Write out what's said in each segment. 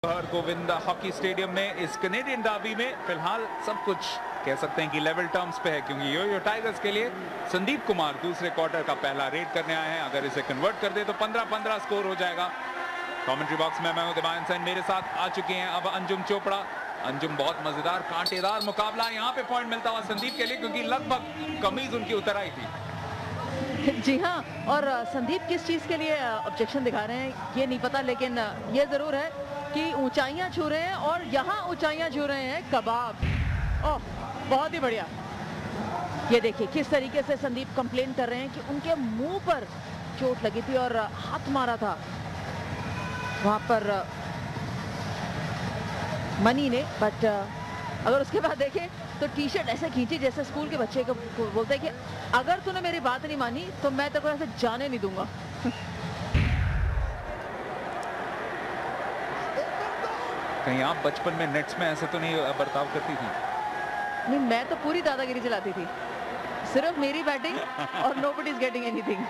Govind hockey stadium में इस Canadian derby में फिलहाल सब कुछ कह सकते हैं कि लेवल टर्म्स पे है, क्योंकि यो टाइगर्स के लिए संदीप कुमार दूसरे क्वार्टर का पहला रेड करने आए हैं। अगर इसे कन्वर्ट कर दे तो 15-15 स्कोर हो जाएगा। कमेंट्री बॉक्स में मैं हूं दिवान सेन, मेरे साथ आ चुके हैं अब अंजुम चोपड़ा। अंजुम, बहुत मजेदार कांटेदार मुकाबला यहाँ पे पॉइंट मिलता हुआ संदीप के लिए, क्योंकि लगभग कमीज उनकी उतर आई थी। जी हाँ, और संदीप किस चीज के लिए ऑब्जेक्शन दिखा रहे हैं ये नहीं पता, लेकिन ये जरूर है कि ऊंचाइयां छू रहे हैं और यहाँ ऊंचाइयां छू रहे हैं कबाब। ओह, बहुत ही बढ़िया। ये देखिए किस तरीके से संदीप कंप्लेन कर रहे हैं कि उनके मुंह पर चोट लगी थी और हाथ मारा था वहां पर मनी ने, बट अगर उसके बाद देखें तो टी शर्ट ऐसे खींची जैसे स्कूल के बच्चे को बोलते हैं कि अगर तूने मेरी बात नहीं मानी तो मैं तेरे को ऐसे जाने नहीं दूंगा। कहीं आप बचपन में नेट्स में ऐसे तो नहीं बर्ताव करती थी? नहीं, मैं तो पूरी दादागिरी चलाती थी, सिर्फ मेरी बैटिंग और nobody is getting anything.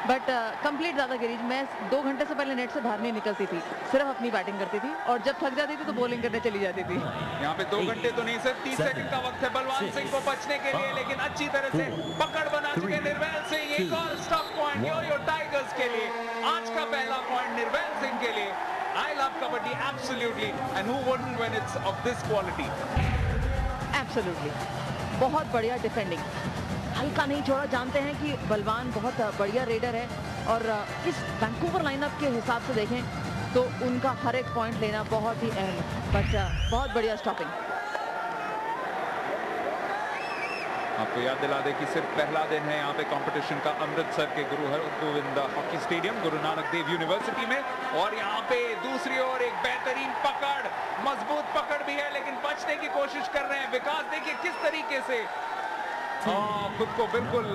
But complete दादागिरी। मैं 2 घंटे से पहले नेट से बाहर नहीं निकलती थी, सिर्फ अपनी बैटिंग करती थी और जब थक जाती थी तो बॉलिंग करने चली जाती थी। यहाँ पे 2 घंटे तो नहीं, सिर्फ 30 सेकंड का वक्त है बलवान सिंह को बचने के लिए, लेकिन अच्छी तरह से पकड़ बना चुके निर्वैल सिंह। एक और स्टॉप पॉइंट यो टाइगर्स के लिए, आज का पहला पॉइंट निर्वैल सिंह के लिए। I love kabaddi absolutely, and who wouldn't when it's of this quality? Absolutely, बहुत बढ़िया डिफेंडिंग, हल्का नहीं छोड़ा। जानते हैं कि बलवान बहुत बढ़िया रेडर है और इस वैंकूवर लाइनअप के हिसाब से देखें तो उनका हर एक पॉइंट लेना बहुत ही अहम है, बट बहुत बढ़िया स्टॉपिंग। आपको याद दिला दे कि सिर्फ पहला दिन है यहाँ पे कंपटीशन का अमृतसर के गुरु Hargovind hockey stadium, Guru Nanak Dev university में। और यहाँ पे दूसरी ओर एक बेहतरीन पकड़, मजबूत पकड़ भी है, लेकिन बचने की कोशिश कर रहे हैं विकास। देखिए किस तरीके से खुद को बिल्कुल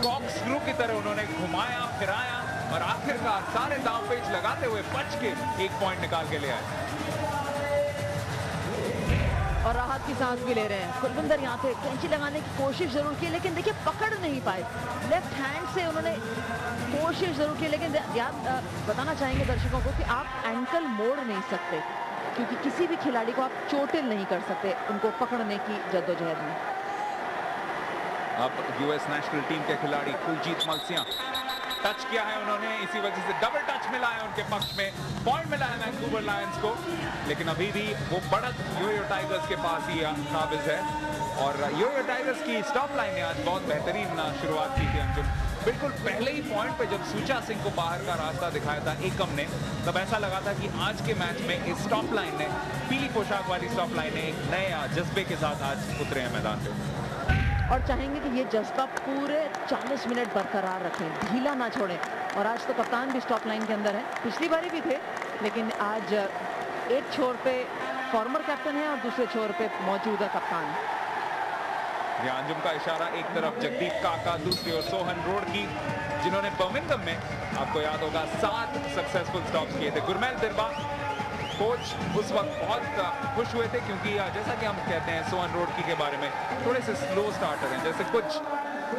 कॉक स्क्रू की तरह उन्होंने घुमाया फिराया और आखिरकार सारे दांव पेच लगाते हुए बच के 1 पॉइंट निकाल के ले आए और राहत की सांस भी ले रहे हैं। कुलविंदर यहाँ पे कैंची लगाने की कोशिश जरूर की, लेकिन देखिए पकड़ नहीं पाए। लेफ्ट हैंड से उन्होंने कोशिश जरूर की, लेकिन याद बताना चाहेंगे दर्शकों को कि आप एंकल मोड़ नहीं सकते, क्योंकि किसी भी खिलाड़ी को आप चोटिल नहीं कर सकते उनको पकड़ने की जद्दोजहद में। अब यूएस नेशनल टीम के खिलाड़ी कुलजीत मलसिया टच किया है उन्होंने, इसी वजह से डबल टच मिला है उनके पक्ष में, पॉइंट मिला है वैंकूवर लायंस को। लेकिन अभी भी वो बढ़त यो टाइगर्स के पास ही काबिज है। और यो टाइगर्स की स्टॉप लाइन ने आज बहुत बेहतरीन शुरुआत की थी अंजुम। बिल्कुल पहले ही पॉइंट पे जब सुचा सिंह को बाहर का रास्ता दिखाया था एकम ने, तब ऐसा लगा था कि आज के मैच में इस स्टॉप लाइन ने, पीली पोशाक वाली स्टॉप लाइन ने एक नए जज्बे के साथ आज उतरे हैं मैदान पे और चाहेंगे कि ये जज्बा पूरे 40 मिनट बरकरार रखें, ढीला ना छोड़ें। और आज तो कप्तान भी स्टॉप लाइन के अंदर है, पिछली बारी भी थे, लेकिन आज एक छोर पे फॉर्मर कैप्टन है और दूसरे छोर पे मौजूदा कप्तान। अंजुम का इशारा एक तरफ जगदीप काका, दूसरी ओर सोहन रोड की, जिन्होंने बर्मिंघम में आपको याद होगा 7 सक्सेसफुल स्टॉप्स किए थे। गुरमेल दिरबा कोच उस वक्त बहुत खुश हुए थे, क्योंकि जैसा कि हम कहते हैं सोहन रोडकी के बारे में, थोड़े से स्लो स्टार्टर हैं। जैसे कुछ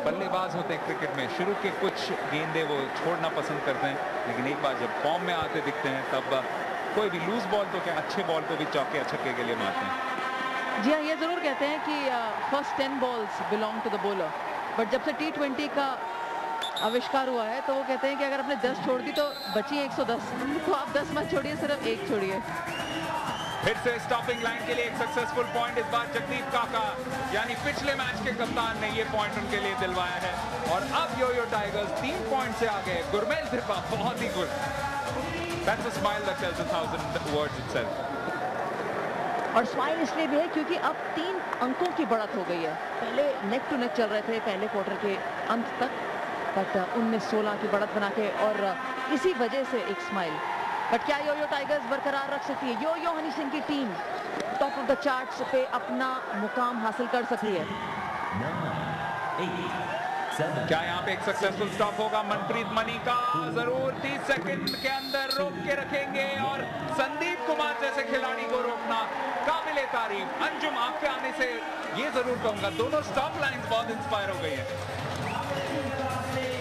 बल्लेबाज होते हैं क्रिकेट में, शुरू के कुछ गेंदे वो छोड़ना पसंद करते हैं, लेकिन एक बार जब फॉर्म में आते दिखते हैं तब कोई भी लूज बॉल तो क्या अच्छे बॉल को भी चौके छक्के के लिए मारते हैं। जी हाँ, ये जरूर कहते हैं कि first 10 balls belong to the bowler, but जब से T20 का आविष्कार हुआ है तो वो कहते हैं कि अगर आपने 10 छोड़ दी तो बची 110, तो आप 10 मत छोड़िए, सिर्फ 1 छोड़िए। फिर से स्टॉपिंग लाइन के लिए एक सक्सेसफुल पॉइंट, इस बार जगदीप काका, यानी पिछले मैच के कप्तान ने ये पॉइंट उनके लिए दिलवाया है। और अब यो टाइगर्स 3 पॉइंट से आगे। गुरमेल दिरबा, बहुत ही good, that's a smile that tells 1000 words itself. और स्माइल इसलिए भी है क्योंकि अब 3 अंकों की बढ़त हो गई है। पहले नेक टू नेक चल रहे थे पहले क्वार्टर के अंत तक, बट 19-16 की बढ़त बना के, और इसी वजह से एक स्माइल। बट क्या यो टाइगर्स बरकरार रख सकती है? यो हनी सिंह की team top of the charts पे अपना मुकाम हासिल कर सकती है। क्या यहाँ पे एक सक्सेसफुल स्टॉप होगा मनप्रीत मनी का? जरूर 30 सेकंड के अंदर रोक के रखेंगे, और संदीप कुमार जैसे खिलाड़ी को रोकना काबिले तारीफ। अंजुम, आपके आने से ये जरूर कहूंगा दोनों स्टॉप लाइंस बहुत इंस्पायर हो गई है।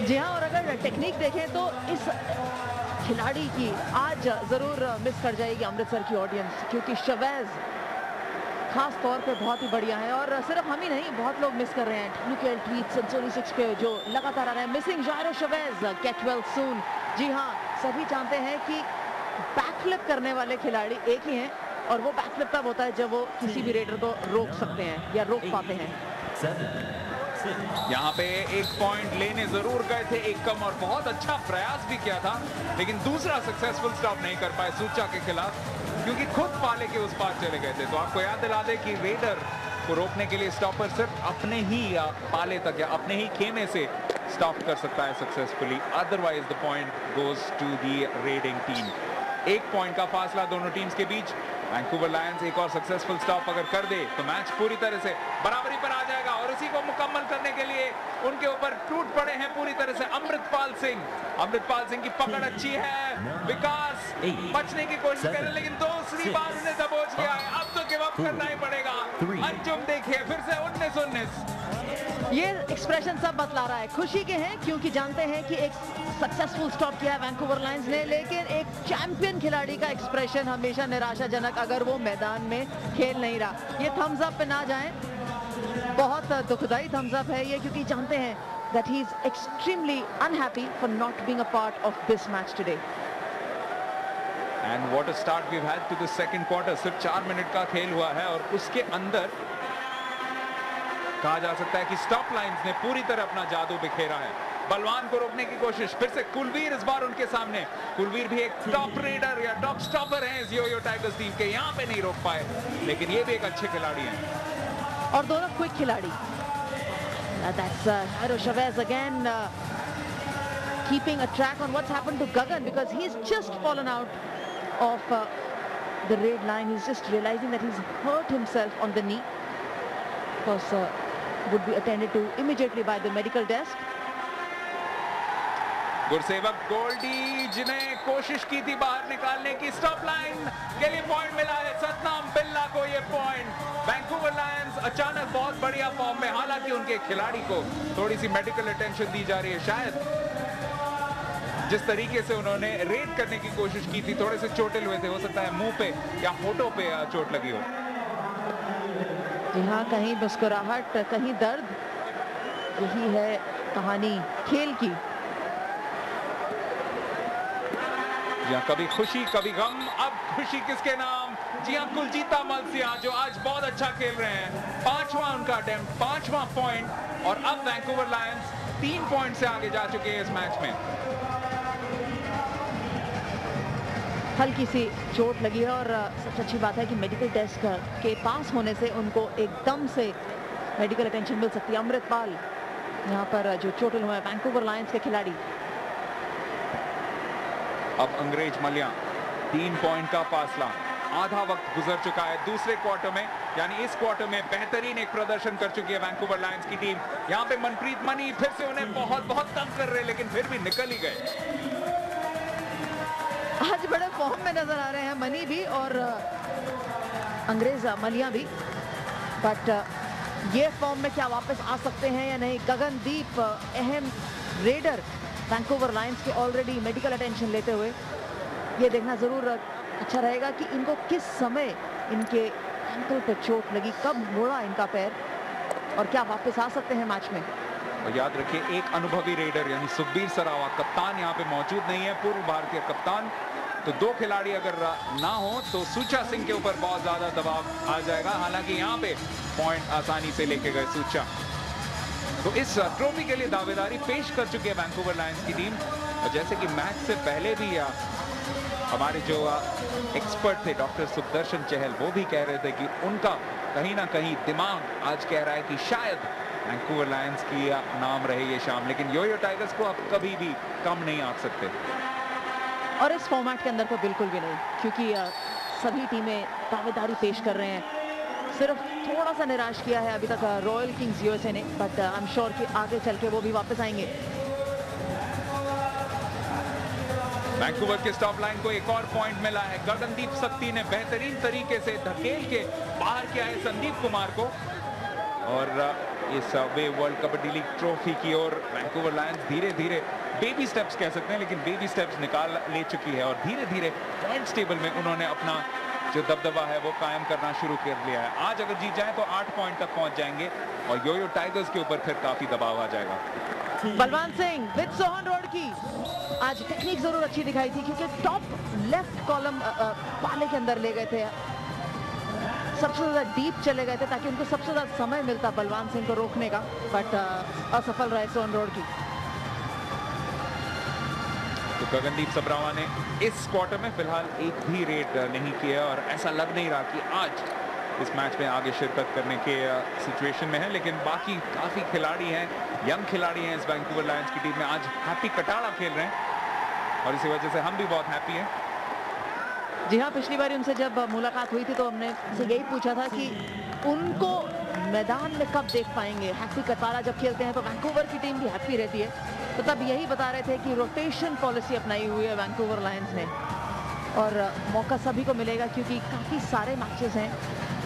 जी हाँ, और अगर टेक्निक देखें तो इस खिलाड़ी की आज जरूर मिस कर जाएगी अमृतसर की ऑडियंस, क्योंकि शवेज खास तौर पे बहुत ही बढ़िया है और सिर्फ हम ही नहीं, बहुत लोग मिस कर रहे हैं। टेक्निकल ट्वीट सेंचुरी 6 पे जो लगातार आ रहे हैं, मिसिंग जायरो शवेज, गेट वेल सून। जी हाँ, सभी जानते हैं कि बैकफ्लिप करने वाले खिलाड़ी एक ही हैं और वो बैकफ्लिप तब होता है जब वो किसी भी रेडर को रोक सकते हैं या रोक पाते हैं। यहाँ पे एक पॉइंट लेने जरूर गए थे, एक कम, और बहुत अच्छा प्रयास भी किया था, लेकिन दूसरा सक्सेसफुल स्टॉप नहीं कर पाए सूचा के खिलाफ, क्योंकि खुद पाले के उस पार चले गए थे। तो आपको याद दिला दे कि रेडर को रोकने के लिए स्टॉपर सिर्फ अपने ही या पाले तक या अपने ही खेमे से स्टॉप कर सकता है successfully, otherwise the point goes to the raiding team. एक पॉइंट का फासला दोनों टीम्स के बीच। वैंकूवर लायंस एक और सक्सेसफुल स्टॉप अगर कर दे तो मैच पूरी तरह से बराबरी पर आ जाएगा, और उसी को मुकम्मल करने के लिए उनके ऊपर टूट पड़े हैं पूरी तरह से अमृतपाल सिंह। अमृतपाल सिंह की पकड़ अच्छी है, विकास बचने की कोशिश कर रहे हैं, लेकिन दूसरी बार उन्हें दबोच लिया है। अब तो गिव अप करना ही पड़ेगा। अंजुम देखिए फिर से 19-19। ये एक्सप्रेशन सब बतला रहा है, खुशी के हैं क्योंकि जानते हैं कि एक सक्सेसफुल स्टॉप किया है वैंकूवर लायंस ने, लेकिन एक चैंपियन खिलाड़ी का एक्सप्रेशन हमेशा निराशाजनक अगर वो मैदान में खेल नहीं रहा। ये थम्स अप पे ना जाएं, बहुत दुखदाई थम्स अप है ये, क्योंकि जानते हैं that he is extremely unhappy for not being a part of this match today. And what a start we've had to the second quarter. सिर्फ 4 मिनट का खेल हुआ है और उसके अंदर कहा जा सकता है कि स्टॉप लाइंस ने पूरी तरह अपना जादू बिखेरा है। बलवान को रोकने की कोशिश, फिर से कुलवीर इस बार उनके सामने। कुलवीर भी एक टॉप रेडर या टॉप स्टॉपर है इस यो-यो टाइगर्स टीम के, यहाँ पे नहीं रोक पाए, लेकिन ये भी एक अच्छे खिलाड़ी हैं और दोनों क्विक खिलाड़ी। That's Jairo Chavez again keeping a track on what's happened to Gagan, because he's just fallen out of the raid line. He's just realizing that he's hurt himself on the knee. Of course, would be attended to immediately by the medical desk. Gursewak Goldy जिन्हें कोशिश की थी बाहर निकालने की, stop line के लिए point मिला है सतनाम बिल्ला को। ये पॉइंट वैंकूवर लायंस अचानक बहुत बढ़िया फॉर्म में, हालांकि उनके खिलाड़ी को थोड़ी सी मेडिकल अटेंशन दी जा रही है। शायद जिस तरीके से उन्होंने रेड करने की कोशिश की थी, थोड़े से चोटिल हुए थे, हो सकता है मुंह पे या होठों पे चोट लगी हो। जी हाँ, कहीं मुस्कुराहट कहीं दर्द, यही है कहानी खेल की। जी हाँ, कभी खुशी कभी गम, अब खुशी किसके नाम? जी हाँ, कुलजीता मलसिया जो आज बहुत अच्छा खेल रहे हैं। 5वां उनका अटेम्प्ट, 5वां पॉइंट, और अब वैंकूवर लायंस 3 पॉइंट से आगे जा चुके हैं इस मैच में। हल्की सी चोट लगी है और सबसे अच्छी बात है कि मेडिकल टेस्ट के पास होने से उनको एकदम से मेडिकल अटेंशन मिल सकती है। अमृतपाल यहाँ पर जो चोटिल हुए हैं वैंकूवर लायंस के खिलाड़ी। अब अंग्रेज मलिया, 3 पॉइंट का फासला, आधा वक्त गुजर चुका है दूसरे क्वार्टर में, यानी इस क्वार्टर में बेहतरीन एक प्रदर्शन कर चुकी है वैंकूवर लायंस की टीम। यहाँ पे मनप्रीत मनी फिर से उन्हें बहुत तंग कर रहे हैं, लेकिन फिर भी निकल ही गए। आज बड़े फॉर्म में नजर आ रहे हैं मनी भी और अंग्रेज मलिया भी, बट ये फॉर्म में क्या वापस आ सकते हैं या नहीं? गगनदीप अहम रेडर वैंकूवर लायंस के ऑलरेडी मेडिकल अटेंशन लेते हुए, ये देखना जरूर अच्छा रहेगा कि इनको किस समय इनके एंकल पे चोट लगी, कब मुड़ा इनका पैर और क्या वापस आ सकते हैं मैच में। और याद रखिए, एक अनुभवी रेडर यानी सुखबीर सरावा कप्तान यहाँ पे मौजूद नहीं है, पूर्व भारतीय कप्तान, तो 2 खिलाड़ी अगर ना हो तो सूचा सिंह के ऊपर बहुत ज्यादा दबाव आ जाएगा। हालांकि यहाँ पे पॉइंट आसानी से लेके गए सूचा। तो इस ट्रॉफी के लिए दावेदारी पेश कर चुकी है वैंकूवर लायंस की टीम, और जैसे कि मैच से पहले भी हमारे जो एक्सपर्ट थे डॉक्टर सुदर्शन चहल, वो भी कह रहे थे कि उनका कहीं ना कहीं दिमाग आज कह रहा है कि शायद वैंकूवर लायंस की नाम रहे ये शाम, लेकिन यो-यो टाइगर्स को अब कभी भी कम नहीं आंक सकते। और इस फॉर्मेट के अंदर तो बिल्कुल भी नहीं, क्योंकि सभी टीमें दावेदारी पेश कर रहे हैं। सिर्फ थोड़ा सा निराश किया है अभी तक रॉयल किंग्स यूएसए ने, बट आई एम श्योर कि आगे चल के वो भी वापस आएंगे। वैंकूवर के स्टॉप लाइन को एक और पॉइंट मिला है। गगनदीप सक्ती ने बेहतरीन तरीके से धकेल के बाहर किया है संदीप कुमार को, और इस वे वर्ल्ड कबड्डी लीग ट्रॉफी की ओर वैंकूवर लायंस धीरे धीरे बेबी स्टेप्स कह सकते हैं, लेकिन बेबी स्टेप्स निकाल ले चुकी है और धीरे धीरे पॉइंट्स टेबल में उन्होंने अपना जो दबदबा है वो कायम करना शुरू कर लिया है। आज अगर जीत जाए तो 8 पॉइंट तक पहुंच जाएंगे और योयो टाइगर्स के ऊपर फिर काफी दबाव आ जाएगा। बलवान सिंह विद सोहन रोडकी, आज टेक्निक जरूर अच्छी दिखाई थी क्योंकि टॉप लेफ्ट कॉलम पाले के अंदर ले गए थे, सबसे ज्यादा डीप चले गए थे ताकि उनको सबसे ज्यादा समय मिलता बलवान सिंह को रोकने का, बट असफल रहे सोहन रोडकी। तो गगनदीप सबरावा ने इस क्वार्टर में फिलहाल एक भी रेड नहीं किया और ऐसा लग नहीं रहा कि आज इस मैच में आगे शिरकत करने के सिचुएशन में है, लेकिन बाकी काफी खिलाड़ी हैं, यंग खिलाड़ी हैं इस वैंकूवर लायंस की टीम में। आज हैप्पी कटाड़ा खेल रहे हैं और इसी वजह से हम भी बहुत हैप्पी हैं। जी हाँ, पिछली बार उनसे जब मुलाकात हुई थी तो हमने से यही पूछा था कि उनको मैदान में कब देख पाएंगे। हैप्पी कटाड़ा जब खेलते हैं तो वैंकूवर की टीम भी हैप्पी रहती है, तो तब यही बता रहे थे कि रोटेशन पॉलिसी अपनाई हुई है वैंकूवर लायंस ने और मौका सभी को मिलेगा क्योंकि काफ़ी सारे मैचेस हैं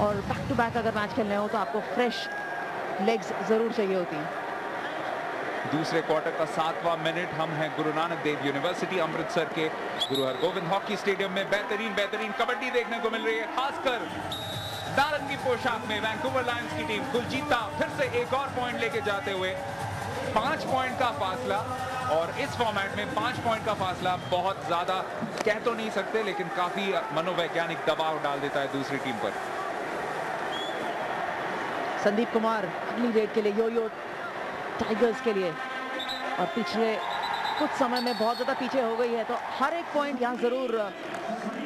और बैक टू बैक अगर मैच खेलने हो तो आपको फ्रेश लेग्स ज़रूर चाहिए होती हैं। दूसरे क्वार्टर का 7वां मिनट, हम हैं गुरु नानक देव यूनिवर्सिटी अमृतसर के गुरु हरगोविंद हॉकी स्टेडियम में। बेहतरीन कबड्डी देखने को मिल रही है, खासकर नारंगी पोशाक में वैंकूवर लायंस की टीम। कुलजीता फिर से एक और पॉइंट लेके जाते हुए 5 पॉइंट का फासला, और इस फॉर्मेट में 5 पॉइंट का फासला बहुत ज्यादा कह तो नहीं सकते, लेकिन काफी मनोवैज्ञानिक दबाव डाल देता है दूसरी टीम पर। संदीप कुमार अगली रेड के लिए योयो टाइगर्स के लिए, और पिछले कुछ समय में बहुत ज्यादा पीछे हो गई है तो हर एक पॉइंट यहाँ जरूर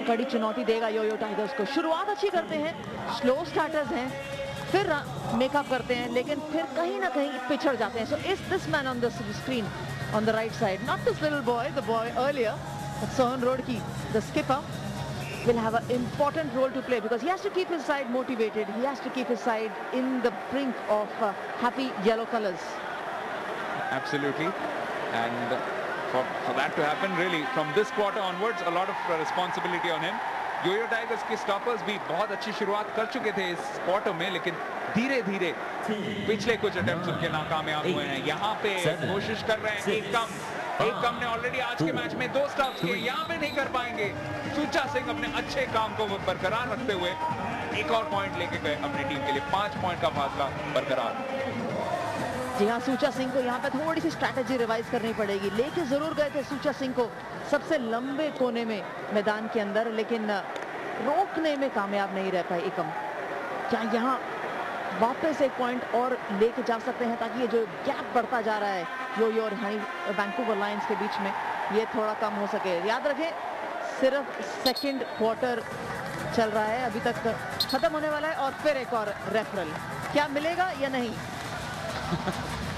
कड़ी चुनौती देगा योयो टाइगर्स को। शुरुआत अच्छी करते हैं, स्लो स्टार्टर्स हैं, फिर मेकअप करते हैं, लेकिन फिर कहीं ना कहीं पिछड़ जाते हैं। So is this man on the screen on the right side, not this little boy, the boy earlier, but Sohan Rodki, the skipper, will have an important role to play because he has to keep his side motivated. He has to keep his side in the brink of happy yellow colors. Absolutely, and for that to happen, really, from this quarter onwards, a lot of responsibility on him. योयो Tigers के stoppers भी बहुत अच्छी शुरुआत कर चुके थे इस क्वार्टर में, लेकिन धीरे धीरे पिछले कुछ अटेम्प्ट्स उनके नाकामयाब हुए हैं। यहाँ पे कोशिश कर रहे हैं एक कम ने ऑलरेडी आज के मैच में 2 स्टॉप्स किए, यहाँ पे नहीं कर पाएंगे। सूचा सिंह अपने अच्छे काम को बरकरार रखते हुए एक और पॉइंट लेके गए अपनी टीम के लिए। 5 पॉइंट का फासला बरकरार। जी हाँ, सूचा सिंह को यहाँ पे थोड़ी सी स्ट्रैटेजी रिवाइज करनी पड़ेगी। लेके जरूर गए थे सूचा सिंह को सबसे लंबे कोने में मैदान के अंदर, लेकिन रोकने में कामयाब नहीं रह पाए एकम। क्या यहाँ वापस एक पॉइंट और लेके जा सकते हैं ताकि ये जो गैप बढ़ता जा रहा है योयो और वैंकूवर लायंस के बीच में, ये थोड़ा कम हो सके। याद रखें, सिर्फ सेकंड क्वार्टर चल रहा है, अभी तक खत्म होने वाला है और फिर एक और रेफरल। क्या मिलेगा या नहीं?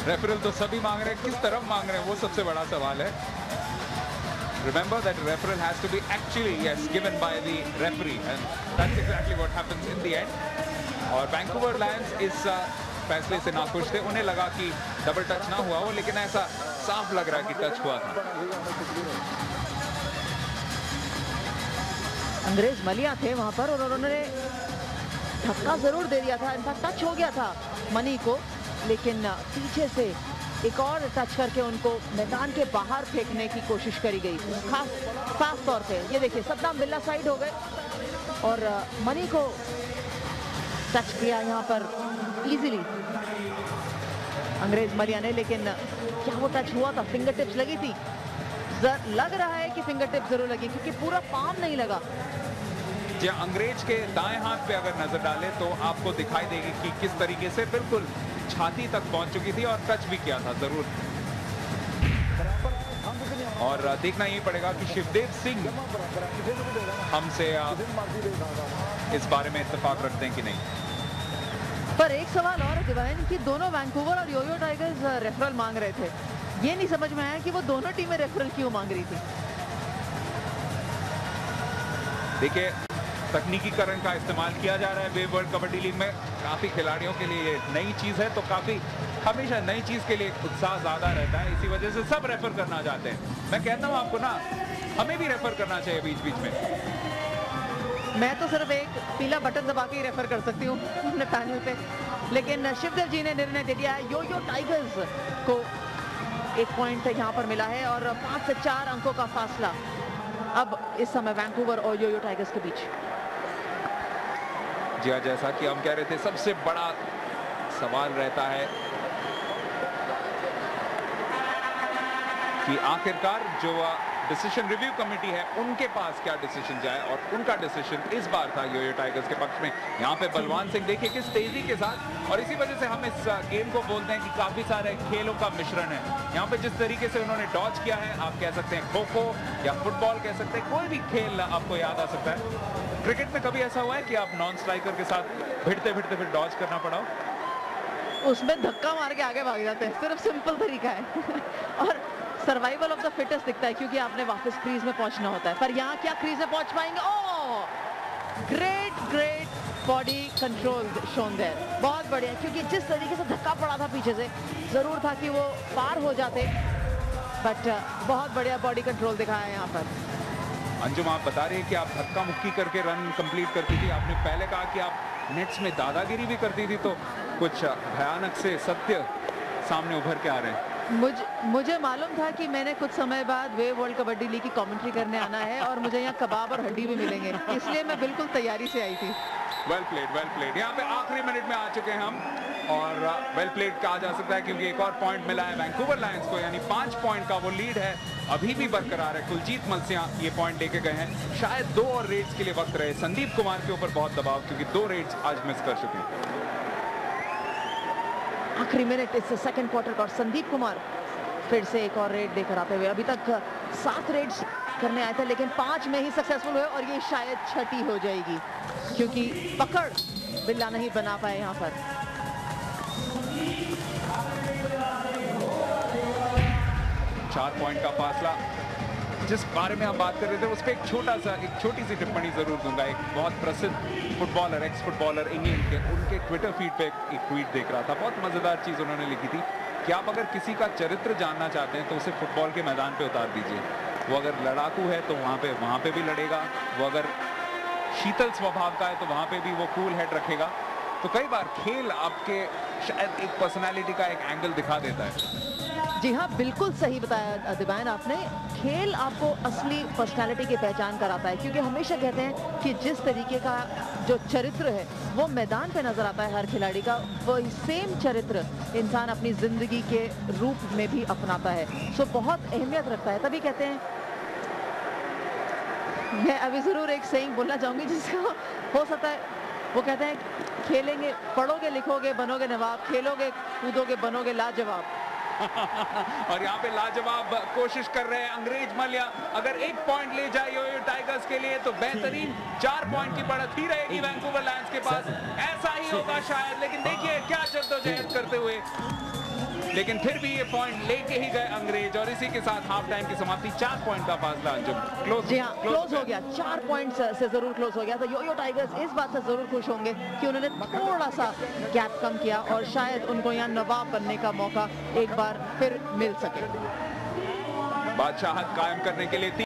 रेफरल तो सभी मांग रहे हैं, किस तरफ मांग रहे हैं वो सबसे बड़ा सवाल है। Remember that referral has to be actually given by the referee, and that's exactly what happens in the end. और वैंकूवर लायंस इस फैसले से नाखुश थे, उन्हें लगा कि डबल टच ना हुआ हो, लेकिन ऐसा साफ लग रहा है कि टच हुआ था। अंग्रेज मलिया थे वहां पर और उन्होंने धक्का जरूर दे दिया था, इनफैक्ट टच हो गया था मनी को, लेकिन पीछे से एक और टच करके उनको मैदान के बाहर फेंकने की कोशिश करी गई, खास तौर पे। ये देखिए, सद्दाम बिल्ला साइड हो गए और मनी को टच किया यहाँ पर इजीली अंग्रेज मलिया ने, लेकिन क्या वो टच हुआ था? फिंगर टिप्स लगी थी, लग रहा है कि फिंगर टिप्स जरूर लगी क्योंकि पूरा पाम नहीं लगा। जी, अंग्रेज के दाएं हाथ पे अगर नजर डालें तो आपको दिखाई देगी कि किस तरीके से बिल्कुल छाती तक पहुंच चुकी थी और टच भी किया था जरूर। और देखना यही पड़ेगा कि शिवदेव सिंह हमसे इस बारे में इत्तेफाक रखते हैं कि नहीं। पर एक सवाल और दिवान कि दोनों वैंकूवर और योयो टाइगर्स रेफरल मांग रहे थे, ये नहीं समझ में आया कि वो दोनों टीमें रेफरल क्यों मांग रही थी। देखिए, तकनीकीकरण का इस्तेमाल किया जा रहा है वेव वर्ल्ड कबड्डी लीग में। काफी खिलाड़ियों के लिए ये नई चीज है, तो काफी हमेशा नई चीज के लिए उत्साह ज्यादा रहता है, इसी वजह से सब रेफर करना चाहते हैं। मैं कहता हूं आपको ना, हमें भी रेफर करना चाहिए बीच बीच में। मैं तो सिर्फ एक पीला बटन दबा के ही रेफर कर सकती हूँ अपने पैनल पे, लेकिन शिवदेव जी ने निर्णय दे दिया है योयो टाइगर्स को एक पॉइंट यहाँ पर मिला है और 5 से 4 अंकों का फासला अब इस समय वैंकूवर और योयो टाइगर्स के बीच। जी हाँ, जैसा कि हम कह रहे थे, सबसे बड़ा सवाल रहता है कि आखिरकार जो डिसीजन रिव्यू कमेटी है उनके पास क्या डिसीजन जाए, और उनका डिसीजन इस बार था योयो टाइगर्स के पक्ष में। यहाँ पे बलवान सिंह देखिए किस तेजी के साथ, और इसी वजह से हम इस गेम को बोलते हैं कि काफी सारे खेलों का मिश्रण है। यहाँ पे जिस तरीके से उन्होंने डॉज किया है, आप कह सकते हैं खो-खो या फुटबॉल कह सकते हैं, कोई भी खेल आपको याद आ सकता है। क्रिकेट में कभी ऐसा हुआ है कि आप नॉन स्ट्राइकर के साथ भिड़ते भिड़ते फिर डॉज करना पड़ा? उसमें धक्का मार के आगे भाग जाते हैं, सिर्फ सिंपल तरीका है और सर्वाइवल ऑफ द फिटेस्ट दिखता है क्योंकि आपने वापस क्रीज में पहुंचना होता है। पर यहाँ क्या क्रीज में पहुंच पाएंगे? Oh, great body control shown there, बहुत बढ़िया, क्योंकि जिस तरीके से धक्का पड़ा था पीछे से, जरूर था कि वो पार हो जाते, बट बहुत बढ़िया बॉडी कंट्रोल दिखाया है यहाँ पर। अंजुम, आप बता रहे हैं कि आप धक्का मुक्की करके रन कंप्लीट करती थी। आपने पहले कहा कि आप नेट्स में दादागिरी भी करती थी, तो कुछ भयानक से सत्य सामने उभर के आ रहे हैं। मुझे मालूम था कि मैंने कुछ समय बाद वे वर्ल्ड कबड्डी लीग की कमेंट्री करने आना है और मुझे यहाँ कबाब और हड्डी भी मिलेंगे, इसलिए मैं बिल्कुल तैयारी से आई थी। Well played. यहाँ पे आखिरी मिनट में आ चुके हैं हम, और वेल प्लेड कहा जा सकता है क्योंकि एक और पॉइंट मिला है वैंकूवर लायंस को, यानी 5 पॉइंट का वो लीड है, अभी भी बरकरार है। कुलजीत मलसिया ये पॉइंट लेके गए हैं। शायद 2 और रेड्स के लिए वक्त रहे। संदीप कुमार के ऊपर बहुत दबाव, क्योंकि 2 रेड्स आज मिस कर चुके हैं। आखिरी मिनट इस सेकंड क्वार्टर का, और संदीप कुमार फिर से एक और रेड देकर आते हुए। अभी तक 7 रेड्स करने आए थे, लेकिन 5 में ही सक्सेसफुल हुए, और ये शायद छठी हो जाएगी क्योंकि पकड़ बिल्ला नहीं बना पाए यहाँ पर। चार पॉइंट का फासला, जिस बारे में हम बात कर रहे थे उस पर एक छोटी सी टिप्पणी जरूर दूंगा। एक बहुत प्रसिद्ध फुटबॉलर, एक्स फुटबॉलर इंग्लैंड के, उनके ट्विटर फीड पे एक ट्वीट देख रहा था। बहुत मजेदार चीज उन्होंने लिखी थी कि आप अगर किसी का चरित्र जानना चाहते हैं तो उसे फुटबॉल के मैदान पे उतार दीजिए। वो अगर लड़ाकू है तो वहां पे भी लड़ेगा, वो अगर शीतल स्वभाव का है तो वहां पे भी वो कूल हेड रखेगा। तो कई बार खेल आपके शायद एक पर्सनालिटी का एक एंगल दिखा देता है। जी हाँ, बिल्कुल सही बताया दिबान आपने। खेल आपको असली पर्सनालिटी की पहचान कराता है, क्योंकि हमेशा कहते हैं कि जिस तरीके का जो चरित्र है वो मैदान पे नजर आता है हर खिलाड़ी का, वही सेम चरित्र इंसान अपनी जिंदगी के रूप में भी अपनाता है। सो बहुत अहमियत रखता है। तभी कहते हैं, मैं अभी जरूर एक सेइंग बोलना चाहूंगी जिसको हो सकता है, वो कहते हैं खेलेंगे, पढ़ोगे लिखोगे बनोगे नवाब, खेलोगे कूदोगे बनोगे लाजवाब। और यहाँ पे लाजवाब कोशिश कर रहे हैं अंग्रेज मल्ल्या। अगर 1 पॉइंट ले जाए योयो टाइगर्स के लिए तो बेहतरीन 4 पॉइंट की बढ़त ही रहेगी वैंकूवर लायंस के पास। ऐसा ही होगा शायद, लेकिन देखिए क्या जद्दोजहद करते हुए, लेकिन फिर भी ये पॉइंट लेके ही गए अंग्रेज, और इसी के साथ हाफ टाइम की समाप्ति। 4 पॉइंट का फासला अंजुम क्लोज। जी हाँ, क्लोज हो गया, 4 पॉइंट्स से जरूर क्लोज हो गया। तो योयो टाइगर्स इस बात से जरूर खुश होंगे कि उन्होंने थोड़ा सा गैप कम किया, और शायद उनको यहाँ नवाब बनने का मौका एक बार फिर मिल सके। बादशाहत कायम करने के लिए